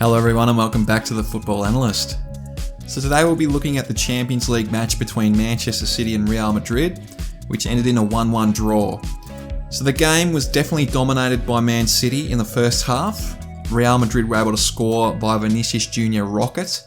Hello everyone and welcome back to the Football Analyst. So today we'll be looking at the Champions League match between Manchester City and Real Madrid, which ended in a 1-1 draw. So the game was definitely dominated by Man City in the first half. Real Madrid were able to score by Vinicius Jr Rocket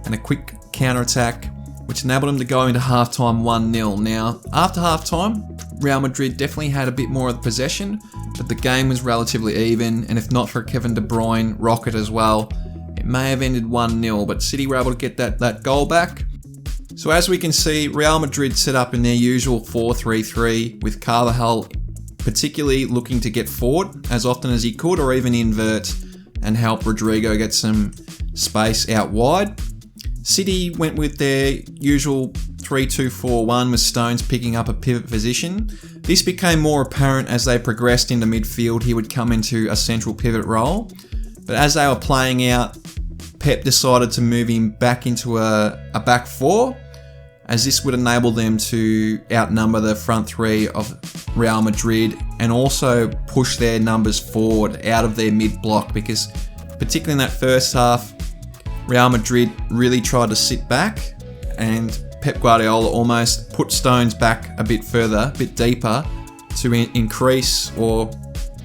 and a quick counter-attack which enabled them to go into halftime 1-0. Now, after halftime, Real Madrid definitely had a bit more of the possession, but the game was relatively even, and if not for Kevin De Bruyne, Rocket as well, it may have ended 1-0, but City were able to get that goal back. So as we can see, Real Madrid set up in their usual 4-3-3, with Carvajal particularly looking to get forward as often as he could, or even invert and help Rodrigo get some space out wide. City went with their usual 3-2-4-1 with Stones picking up a pivot position. This became more apparent as they progressed into midfield. He would come into a central pivot role. But as they were playing out, Pep decided to move him back into a back four, as this would enable them to outnumber the front three of Real Madrid and also push their numbers forward out of their mid block, because particularly in that first half, Real Madrid really tried to sit back, and Pep Guardiola almost put Stones back a bit further, a bit deeper, to increase or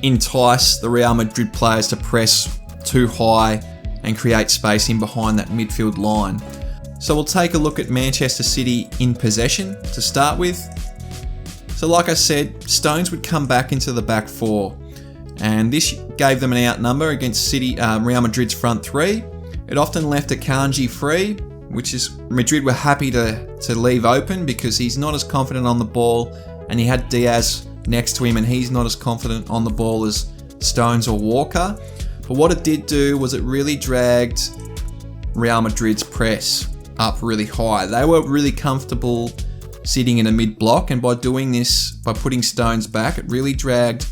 entice the Real Madrid players to press too high and create space in behind that midfield line. So we'll take a look at Manchester City in possession to start with. So like I said, Stones would come back into the back four, and this gave them an outnumber against Real Madrid's front three. It often left Akanji free, which is Madrid were happy to leave open because he's not as confident on the ball, and he had Diaz next to him and he's not as confident on the ball as Stones or Walker. But what it did do was it really dragged Real Madrid's press up really high. They were really comfortable sitting in a mid-block, and by doing this, by putting Stones back, it really dragged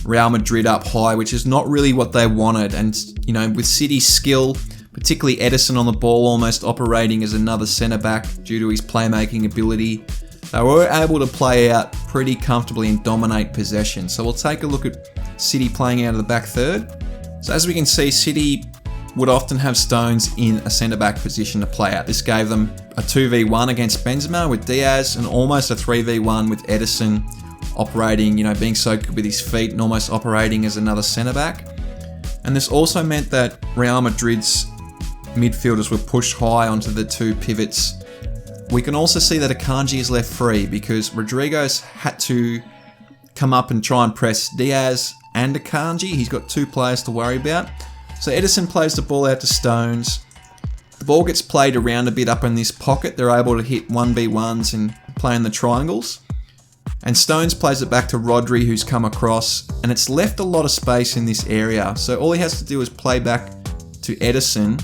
Real Madrid up high, which is not really what they wanted. And, you know, with City's skill, particularly Edison on the ball almost operating as another centre-back due to his playmaking ability, they were able to play out pretty comfortably and dominate possession. So we'll take a look at City playing out of the back third. So as we can see, City would often have Stones in a centre-back position to play out. This gave them a 2v1 against Benzema with Diaz, and almost a 3v1 with Edison operating, being so good with his feet and almost operating as another centre-back. And this also meant that Real Madrid's midfielders were pushed high onto the two pivots. We can also see that Akanji is left free because Rodrigo's had to come up and try and press Diaz and Akanji. He's got two players to worry about. So Edison plays the ball out to Stones. The ball gets played around a bit up in this pocket. They're able to hit 1v1s and play in the triangles. And Stones plays it back to Rodri, who's come across, and it's left a lot of space in this area. So all he has to do is play back to Edison,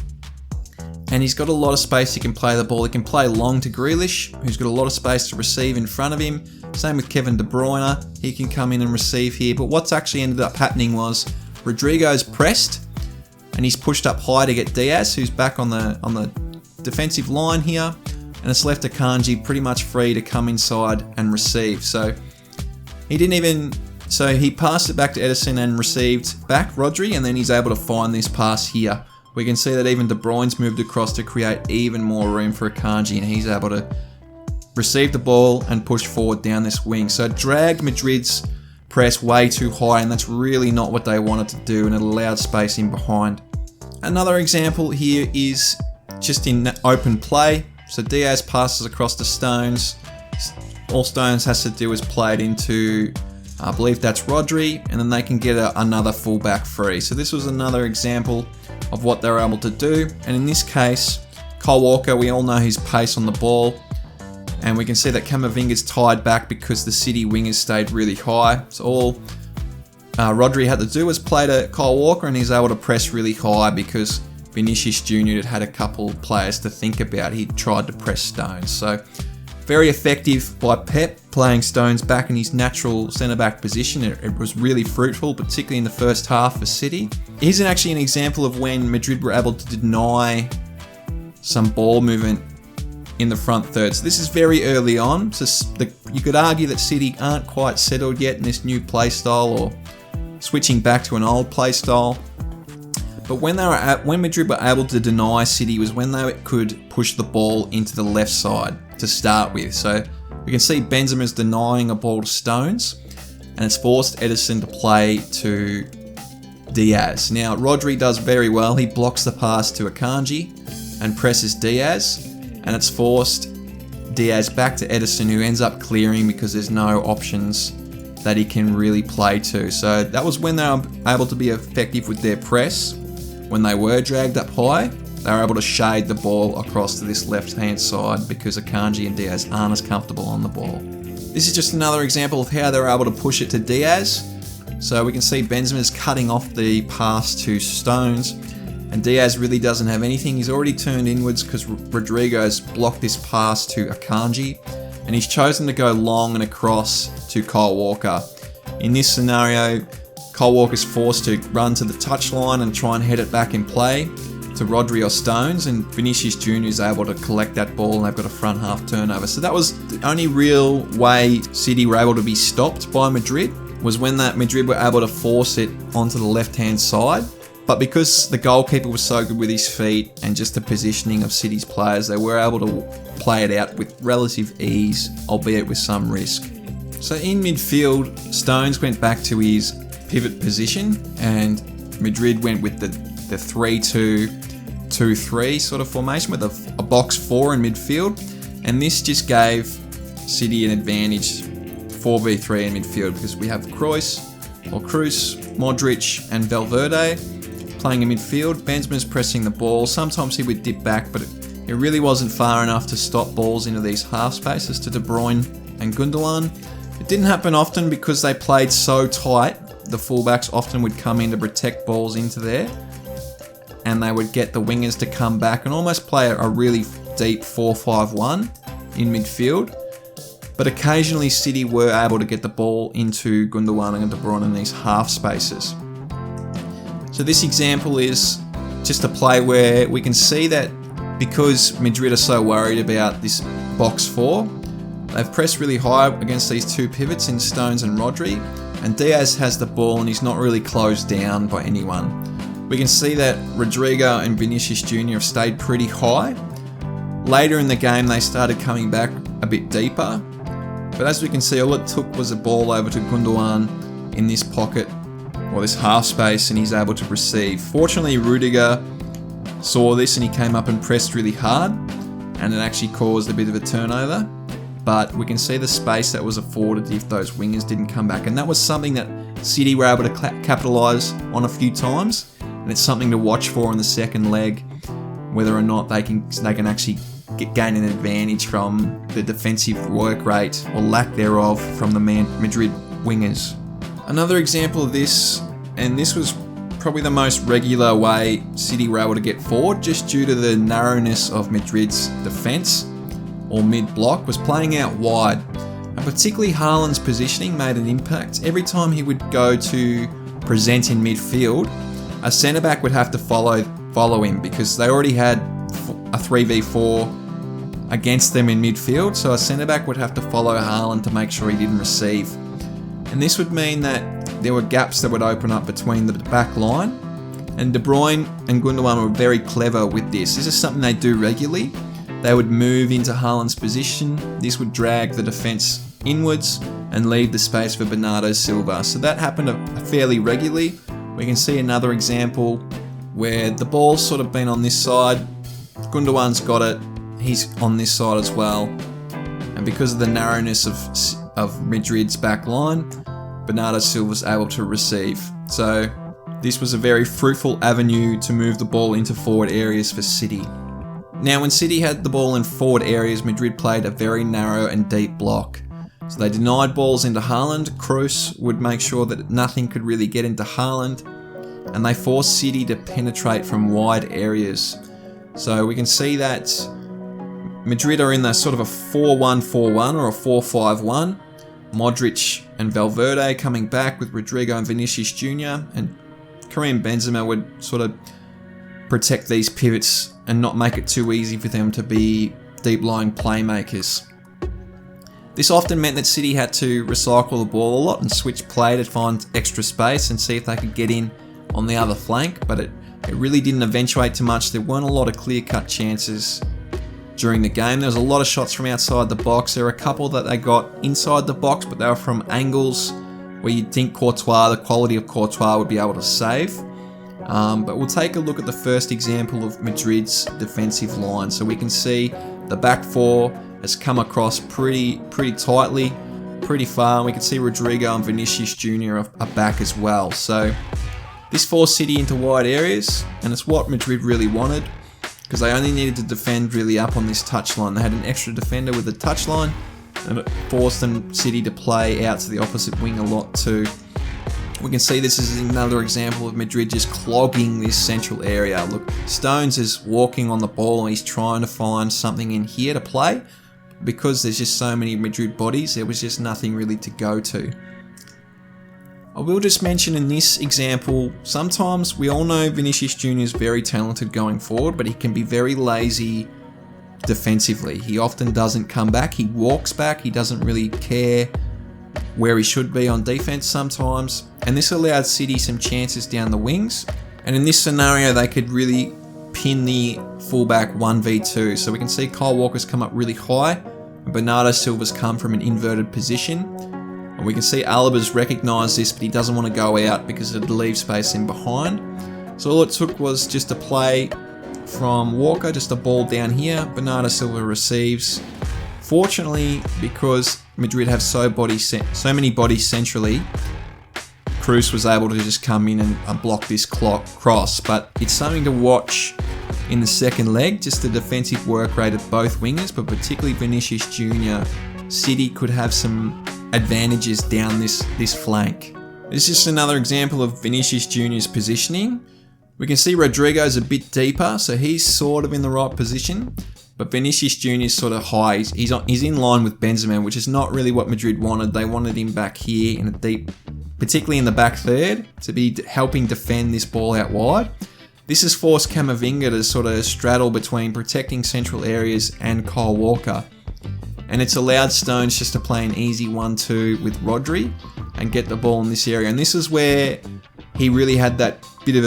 and he's got a lot of space. He can play the ball. He can play long to Grealish, who's got a lot of space to receive in front of him. Same with Kevin De Bruyne. He can come in and receive here. But what's actually ended up happening was Rodrigo's pressed, and he's pushed up high to get Diaz, who's back on the defensive line here. And it's left Akanji pretty much free to come inside and receive. So he passed it back to Edison and received back Rodri, and then he's able to find this pass here. We can see that even De Bruyne's moved across to create even more room for Akanji, and he's able to receive the ball and push forward down this wing. So it dragged Madrid's press way too high, and that's really not what they wanted to do, and it allowed space in behind. Another example here is just in open play. So Diaz passes across to Stones. All Stones has to do is play it into, I believe that's Rodri, and then they can get another fullback free. So this was another example of what they were able to do. And in this case, Kyle Walker, we all know his pace on the ball. And we can see that Camavinga's tied back because the City wingers stayed really high. So all Rodri had to do was play to Kyle Walker, and he's able to press really high because Vinicius Jr had a couple players to think about. He tried to press Stones. So very effective by Pep, playing Stones back in his natural centre-back position. It was really fruitful, particularly in the first half for City. Here's actually an example of when Madrid were able to deny some ball movement in the front third. So this is very early on. So you could argue that City aren't quite settled yet in this new play style, or switching back to an old play style. But when Madrid were able to deny City was when they could push the ball into the left side to start with. So we can see Benzema's denying a ball to Stones, and it's forced Ederson to play to Diaz. Now Rodri does very well. He blocks the pass to Akanji and presses Diaz, and it's forced Diaz back to Ederson, who ends up clearing because there's no options that he can really play to. So that was when they were able to be effective with their press. When they were dragged up high, they were able to shade the ball across to this left-hand side because Akanji and Diaz aren't as comfortable on the ball. This is just another example of how they were able to push it to Diaz. So we can see Benzema's cutting off the pass to Stones, and Diaz really doesn't have anything. He's already turned inwards because Rodrigo's blocked this pass to Akanji, and he's chosen to go long and across to Kyle Walker. In this scenario, Kyle Walker's forced to run to the touchline and try and head it back in play to Rodri or Stones, and Vinicius Jr is able to collect that ball, and they've got a front half turnover. So that was the only real way City were able to be stopped by Madrid, was when that Madrid were able to force it onto the left-hand side. But because the goalkeeper was so good with his feet and just the positioning of City's players, they were able to play it out with relative ease, albeit with some risk. So in midfield, Stones went back to his pivot position, and Madrid went with the 3-2-2-3 sort of formation with a box 4 in midfield, and this just gave City an advantage 4v3 in midfield because we have Kroos, Modric and Valverde playing in midfield. Benzema's pressing the ball. Sometimes he would dip back, but it really wasn't far enough to stop balls into these half spaces to De Bruyne and Gundogan. It didn't happen often because they played so tight. The fullbacks often would come in to protect balls into there, and they would get the wingers to come back and almost play a really deep 4-5-1 in midfield. But occasionally City were able to get the ball into Gundogan and De Bruyne in these half spaces. So this example is just a play where we can see that because Madrid are so worried about this box 4, they've pressed really high against these two pivots in Stones and Rodri, and Diaz has the ball and he's not really closed down by anyone. We can see that Rodrigo and Vinicius Jr have stayed pretty high. Later in the game they started coming back a bit deeper, but as we can see, all it took was a ball over to Gundogan in this pocket or this half space, and he's able to receive. Fortunately, Rudiger saw this and he came up and pressed really hard, and it actually caused a bit of a turnover. But we can see the space that was afforded if those wingers didn't come back, and that was something that City were able to capitalise on a few times, and it's something to watch for in the second leg, whether or not they can actually gain an advantage from the defensive work rate or lack thereof from the Madrid wingers. Another example of this, and this was probably the most regular way City were able to get forward, just due to the narrowness of Madrid's defence or mid-block, was playing out wide. And particularly Haaland's positioning made an impact. Every time he would go to present in midfield, a centre-back would have to follow him because they already had a 3v4 against them in midfield, so a centre-back would have to follow Haaland to make sure he didn't receive. And this would mean that there were gaps that would open up between the back line, and De Bruyne and Gundogan were very clever with this. This is something they do regularly. They would move into Haaland's position. This would drag the defence inwards and leave the space for Bernardo Silva. So that happened fairly regularly. We can see another example where the ball's sort of been on this side. Gundogan's got it. He's on this side as well. And because of the narrowness of Madrid's back line, Bernardo Silva's able to receive. So this was a very fruitful avenue to move the ball into forward areas for City. Now, when City had the ball in forward areas, Madrid played a very narrow and deep block. So they denied balls into Haaland. Kroos would make sure that nothing could really get into Haaland, and they forced City to penetrate from wide areas. So we can see that Madrid are in the sort of a 4-1-4-1 or a 4-5-1. Modric and Valverde coming back with Rodrigo and Vinicius Jr, and Karim Benzema would sort of protect these pivots and not make it too easy for them to be deep-lying playmakers. This often meant that City had to recycle the ball a lot and switch play to find extra space and see if they could get in on the other flank, but it It really didn't eventuate to much. There weren't a lot of clear-cut chances during the game. There was a lot of shots from outside the box. There were a couple that they got inside the box, but they were from angles where you'd think Courtois, the quality of Courtois, would be able to save. But we'll take a look at the first example of Madrid's defensive line. So we can see the back four has come across pretty tightly, pretty far. And we can see Rodrigo and Vinicius Jr are back as well. So this forced City into wide areas, and it's what Madrid really wanted, because they only needed to defend really up on this touchline. They had an extra defender with the touchline, and it forced City to play out to the opposite wing a lot too. We can see this is another example of Madrid just clogging this central area. Look, Stones is walking on the ball and he's trying to find something in here to play. Because there's just so many Madrid bodies, there was just nothing really to go to. I will just mention in this example, sometimes we all know Vinicius Jr is very talented going forward, but he can be very lazy defensively. He often doesn't come back, he walks back, he doesn't really care where he should be on defense sometimes. And this allowed City some chances down the wings. And in this scenario, they could really pin the fullback 1v2. So we can see Kyle Walker's come up really high, and Bernardo Silva's come from an inverted position. And we can see Alaba's recognised this, but he doesn't want to go out because it'd leave space in behind. So all it took was just a play from Walker, just a ball down here. Bernardo Silva receives. Fortunately, because Madrid have so many bodies centrally, Cruz was able to just come in and block this cross. But it's something to watch in the second leg, just the defensive work rate of both wingers, but particularly Vinicius Jr. City could have some advantages down this flank. This is just another example of Vinicius Jr.'s positioning. We can see Rodrigo's a bit deeper, so he's sort of in the right position, but Vinicius Jr. is sort of high. He's in line with Benzema, which is not really what Madrid wanted. They wanted him back here in a deep, particularly in the back third, to be helping defend this ball out wide. This has forced Camavinga to sort of straddle between protecting central areas and Kyle Walker. And it's allowed Stones just to play an easy 1-2 with Rodri and get the ball in this area. And this is where he really had that bit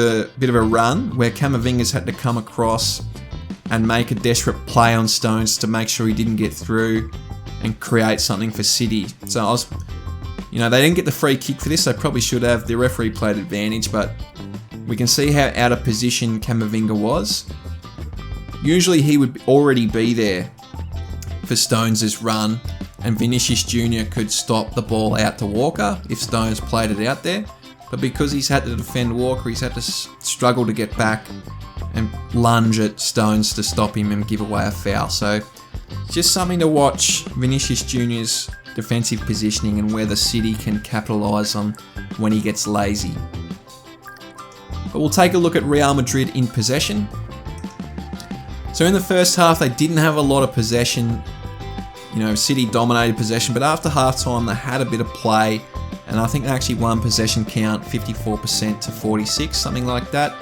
of a run, where Camavinga's had to come across and make a desperate play on Stones to make sure he didn't get through and create something for City. So they didn't get the free kick for this. They probably should have. The referee played advantage, but we can see how out of position Camavinga was. Usually he would already be there for Stones' run, and Vinicius Jr. could stop the ball out to Walker if Stones played it out there. But because he's had to defend Walker, he's had to struggle to get back and lunge at Stones to stop him and give away a foul. So just something to watch, Vinicius Jr.'s defensive positioning and whether City can capitalise on when he gets lazy. But we'll take a look at Real Madrid in possession. So in the first half, they didn't have a lot of possession. City dominated possession, but after halftime, they had a bit of play, and I think they actually won possession count 54% to 46, something like that.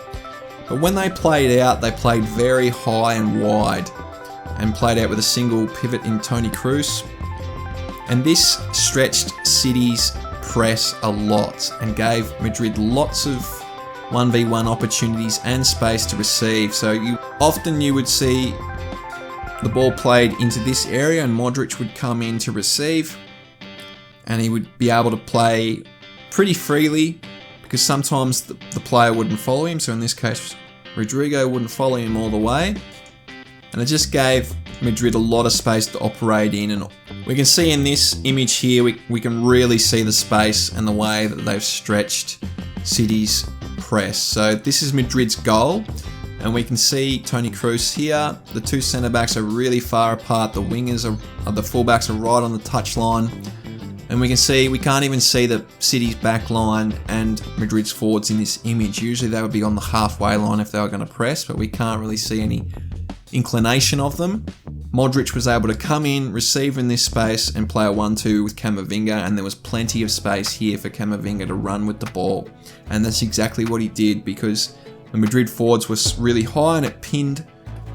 But when they played out, they played very high and wide, and played out with a single pivot in Toni Kroos. And this stretched City's press a lot and gave Madrid lots of 1v1 opportunities and space to receive. So you would see the ball played into this area and Modric would come in to receive, and he would be able to play pretty freely because sometimes the player wouldn't follow him. So in this case, Rodrigo wouldn't follow him all the way, and it just gave Madrid a lot of space to operate in. And we can see in this image here, we can really see the space and the way that they've stretched City's press. So this is Madrid's goal, and we can see Toni Kroos here. The two centre backs are really far apart. The fullbacks are right on the touchline, and we can't even see the City's back line and Madrid's forwards in this image. Usually they would be on the halfway line if they were going to press, but we can't really see any inclination of them. Modric was able to come in, receive in this space, and play a 1-2 with Camavinga, and there was plenty of space here for Camavinga to run with the ball. And that's exactly what he did, because the Madrid forwards was really high and it pinned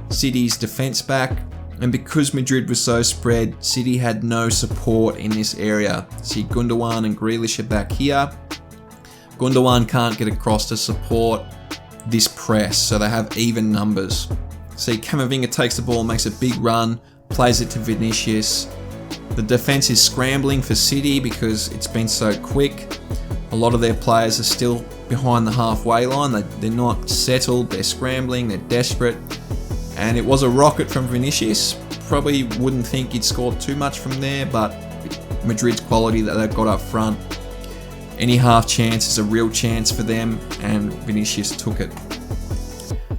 City's defence back. And because Madrid was so spread, City had no support in this area. See, Gundogan and Grealish are back here. Gundogan can't get across to support this press, so they have even numbers. See, Camavinga takes the ball, makes a big run, plays it to Vinicius. The defence is scrambling for City because it's been so quick. A lot of their players are still behind the halfway line. They're not settled, they're scrambling, they're desperate. And it was a rocket from Vinicius. Probably wouldn't think he'd scored too much from there, but Madrid's quality that they've got up front, any half chance is a real chance for them, and Vinicius took it.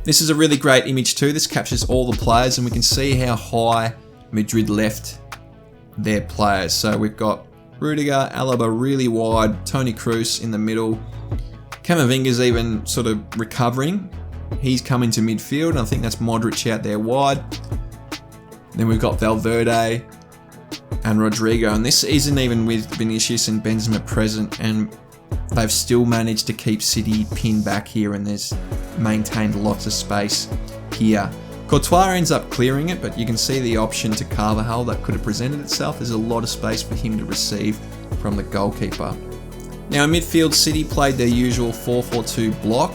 This is a really great image too. This captures all the players, and we can see how high Madrid left their players. So we've got Rudiger, Alaba really wide, Toni Kroos in the middle. Camavinga's even sort of recovering. He's coming to midfield, and I think that's Modric out there wide. Then we've got Valverde and Rodrigo, and this isn't even with Vinicius and Benzema present, and they've still managed to keep City pinned back here, and there's maintained lots of space here. Courtois ends up clearing it, but you can see the option to Carvajal that could have presented itself. There's a lot of space for him to receive from the goalkeeper. Now in midfield, City played their usual 4-4-2 block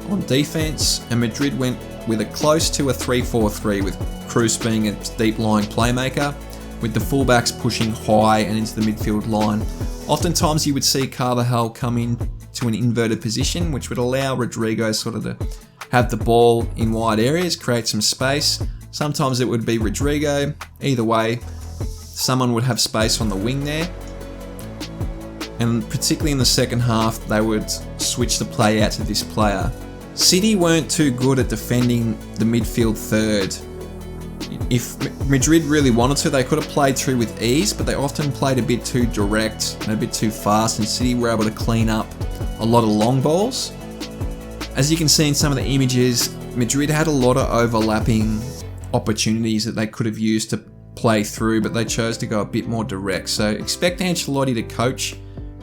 on defence, and Madrid went with a close to a 3-4-3 with Kroos being a deep lying playmaker, with the fullbacks pushing high and into the midfield line. Oftentimes you would see Carvajal come in to an inverted position, which would allow Rodrigo sort of to have the ball in wide areas, create some space. Sometimes it would be Rodrigo. Either way, someone would have space on the wing there. And particularly in the second half, they would switch the play out to this player. City weren't too good at defending the midfield third. If Madrid really wanted to, they could have played through with ease, but they often played a bit too direct and a bit too fast, and City were able to clean up a lot of long balls. As you can see in some of the images, Madrid had a lot of overlapping opportunities that they could have used to play through, but they chose to go a bit more direct. So expect Ancelotti to coach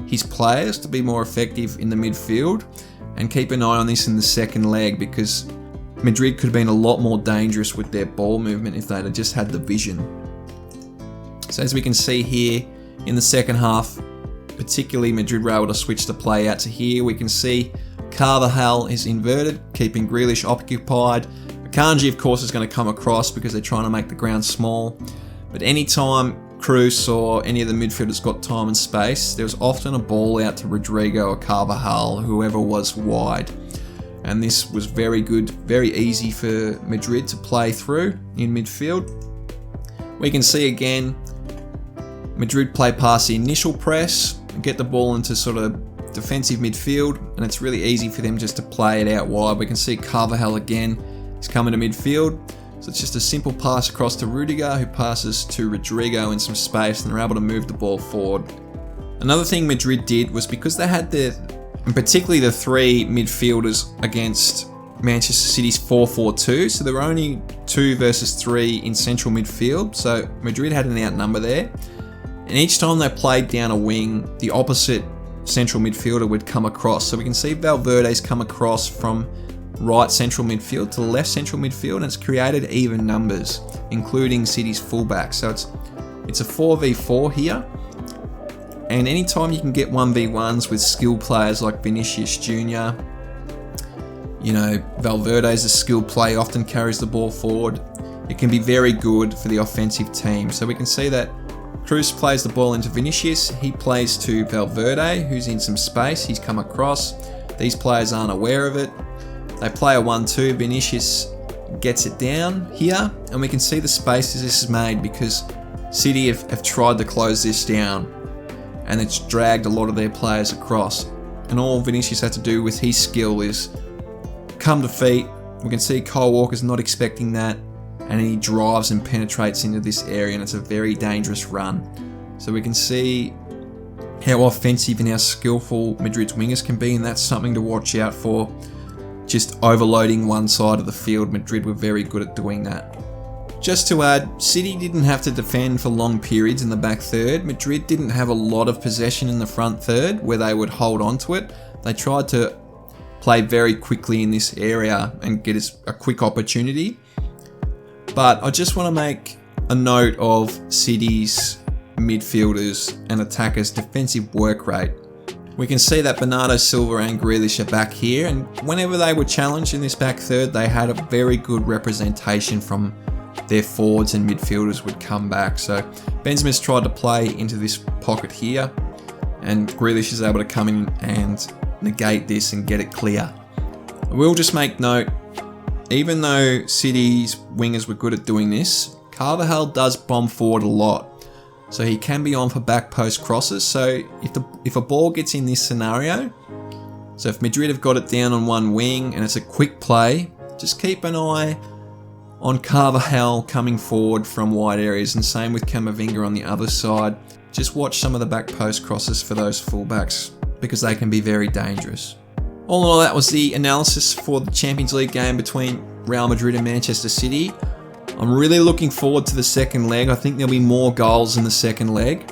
his players to be more effective in the midfield, and keep an eye on this in the second leg, because Madrid could have been a lot more dangerous with their ball movement if they'd have just had the vision. So as we can see here in the second half, particularly Madrid were able to switch the play out to here. We can see Carvajal is inverted, keeping Grealish occupied. Akanji, of course, is going to come across because they're trying to make the ground small. But anytime Kroos or any of the midfielders got time and space, there was often a ball out to Rodrigo or Carvajal, whoever was wide. And this was very good, very easy for Madrid to play through in midfield. We can see again, Madrid play past the initial press, get the ball into sort of defensive midfield, and it's really easy for them just to play it out wide. We can see Carvajal again, he's coming to midfield. So it's just a simple pass across to Rudiger, who passes to Rodrigo in some space, and they're able to move the ball forward. Another thing Madrid did was, because they had and particularly the three midfielders against Manchester City's 4-4-2, so there were only 2 versus 3 in central midfield, so Madrid had an outnumber there. And each time they played down a wing, the opposite central midfielder would come across. So we can see Valverde's come across from right central midfield to left central midfield, and it's created even numbers, including City's fullback. So it's a 4v4 here. And anytime you can get 1v1s with skilled players like Vinicius Jr, Valverde's a skilled player, often carries the ball forward. It can be very good for the offensive team. So we can see that Kroos plays the ball into Vinicius. He plays to Valverde, who's in some space. He's come across. These players aren't aware of it. They play a 1-2. Vinicius gets it down here, and we can see the spaces this is made because City have tried to close this down, and it's dragged a lot of their players across. And all Vinicius had to do with his skill is come to feet. We can see Kyle Walker's not expecting that, and he drives and penetrates into this area, and it's a very dangerous run. So we can see how offensive and how skillful Madrid's wingers can be, and that's something to watch out for. Just overloading one side of the field, Madrid were very good at doing that. Just to add, City didn't have to defend for long periods in the back third. Madrid didn't have a lot of possession in the front third where they would hold on to it. They tried to play very quickly in this area and get a quick opportunity. But I just want to make a note of City's midfielders and attackers' defensive work rate. We can see that Bernardo Silva and Grealish are back here, and whenever they were challenged in this back third, they had a very good representation from their forwards and midfielders would come back. So Benzema's tried to play into this pocket here, and Grealish is able to come in and negate this and get it clear. I will just make note, even though City's wingers were good at doing this, Carvajal does bomb forward a lot. So he can be on for back post crosses. So if a ball gets in this scenario, so if Madrid have got it down on one wing and it's a quick play, just keep an eye on Carvajal coming forward from wide areas, and same with Camavinga on the other side. Just watch some of the back post crosses for those fullbacks because they can be very dangerous. All in all, that was the analysis for the Champions League game between Real Madrid and Manchester City. I'm really looking forward to the second leg. I think there'll be more goals in the second leg,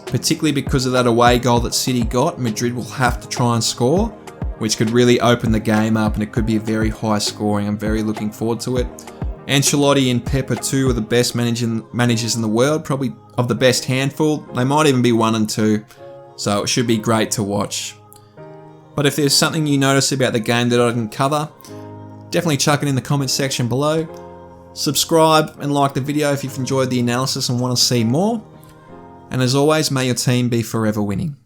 particularly because of that away goal that City got. Madrid will have to try and score, which could really open the game up, and it could be a very high scoring. I'm very looking forward to it. Ancelotti and Pep are two of the best managers in the world, probably of the best handful. They might even be 1 and 2, so it should be great to watch. But if there's something you notice about the game that I didn't cover, definitely chuck it in the comments section below. Subscribe and like the video if you've enjoyed the analysis and want to see more. And as always, may your team be forever winning.